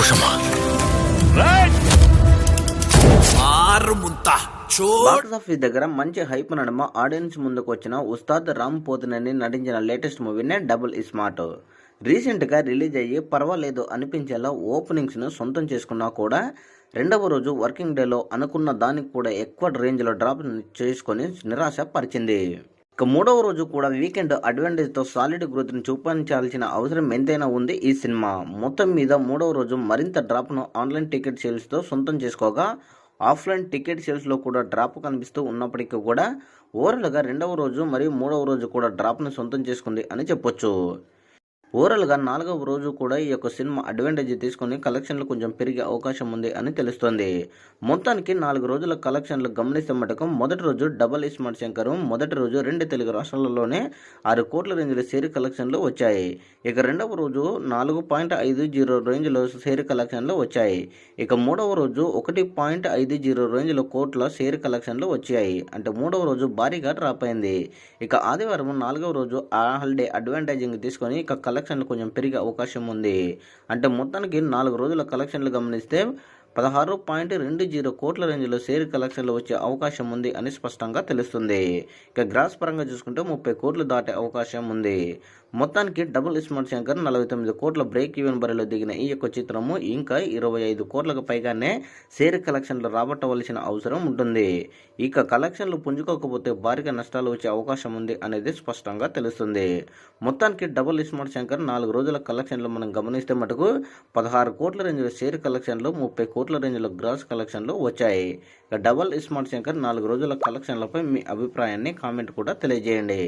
సంతోషమా? Box office దగ్గర మంచి హైప్ నడుమ ఆడియన్స్ ముందుకు వచ్చిన ఉస్తాద్ రామ్ పోతినేని నటించిన లేటెస్ట్ మూవీనే డబుల్ స్మార్ట్. రీసెంట్గా రిలీజ్ అయ్యి పర్వాలేదు అనిపించేలా ఓపెనింగ్స్ను సొంతం చేసుకున్నా కూడా రెండవ రోజు వర్కింగ్ డేలో అనుకున్న దానికి కూడా ఎక్కువ రేంజ్లో డ్రాప్ చేసుకొని నిరాశ పరిచింది. ఇక మూడవ రోజు కూడా వీకెండ్ అడ్వాంటేజ్తో సాలిడ్ గ్రోత్ని చూపించాల్సిన అవసరం ఎంతైనా ఉంది ఈ సినిమా. మొత్తం మీద మూడవ రోజు మరింత డ్రాప్ను ఆన్లైన్ టికెట్ సేల్స్తో సొంతం చేసుకోగా ఆఫ్లైన్ టికెట్ సేల్స్లో కూడా డ్రాప్ కనిపిస్తూ ఉన్నప్పటికీ కూడా ఓవరాల్గా రెండవ రోజు మరియు మూడవ రోజు కూడా డ్రాప్ను సొంతం చేసుకుంది అని చెప్పొచ్చు. ఓవరాల్గా నాలుగవ రోజు కూడా ఈ యొక్క సినిమా అడ్వాంటేజ్ తీసుకుని కలెక్షన్లు కొంచెం పెరిగే అవకాశం ఉంది అని తెలుస్తోంది. మొత్తానికి 4 రోజుల కలెక్షన్లు గమనిస్తే మటుకు మొదటి రోజు డబల్ స్మార్ట్ శంకర్ మొదటి రోజు 2 తెలుగు రాష్ట్రాలలోనే 6 కోట్ల రేంజ్లో షేర్ కలెక్షన్లు వచ్చాయి. ఇక రెండవ రోజు 4.50 రేంజ్లో షేర్ కలెక్షన్లు వచ్చాయి. ఇక మూడవ రోజు 1.50 రేంజ్లో కోట్ల షేర్ కలెక్షన్లు వచ్చాయి. అంటే మూడవ రోజు భారీగా డ్రాప్ అయింది. ఇక ఆదివారం 4వ రోజు హాలిడే అడ్వాంటేజింగ్ తీసుకొని ఇక కలెక్షన్లు కొంచెం పెరిగే అవకాశం ఉంది. అంటే మొత్తానికి 4 రోజుల కలెక్షన్లు గమనిస్తే 16.20 కోట్ల రేంజ్లో షేర్ కలెక్షన్లు వచ్చే అవకాశం ఉంది అని స్పష్టంగా తెలుస్తుంది. ఇక గ్రాస్ పరంగా చూసుకుంటే 30 కోట్లు దాటే అవకాశం ఉంది. మొత్తానికి డబుల్ స్మార్ట్ శంకర్ 49 కోట్ల బ్రేక్ ఈవెన్ బరిలో దిగిన ఈ యొక్క చిత్రము ఇంకా 25 కోట్లకు పైగానే షేర్ కలెక్షన్లు రాబట్టవలసిన అవసరం ఉంటుంది. ఇక కలెక్షన్లు పుంజుకోకపోతే భారీగా నష్టాలు వచ్చే అవకాశం ఉంది అనేది స్పష్టంగా తెలుస్తుంది. మొత్తానికి డబుల్ స్మార్ట్ శంకర్ 4 రోజుల కలెక్షన్లు మనం గమనిస్తే మటుకు 16 కోట్ల రేంజ్లో షేర్ కలెక్షన్లు 30 కోట్ల రేంజ్లో గ్రాస్ కలెక్షన్లు వచ్చాయి. ఇక డబుల్ స్మార్ట్ శంకర్ 4 రోజుల కలెక్షన్లపై మీ అభిప్రాయాన్ని కామెంట్ కూడా తెలియజేయండి.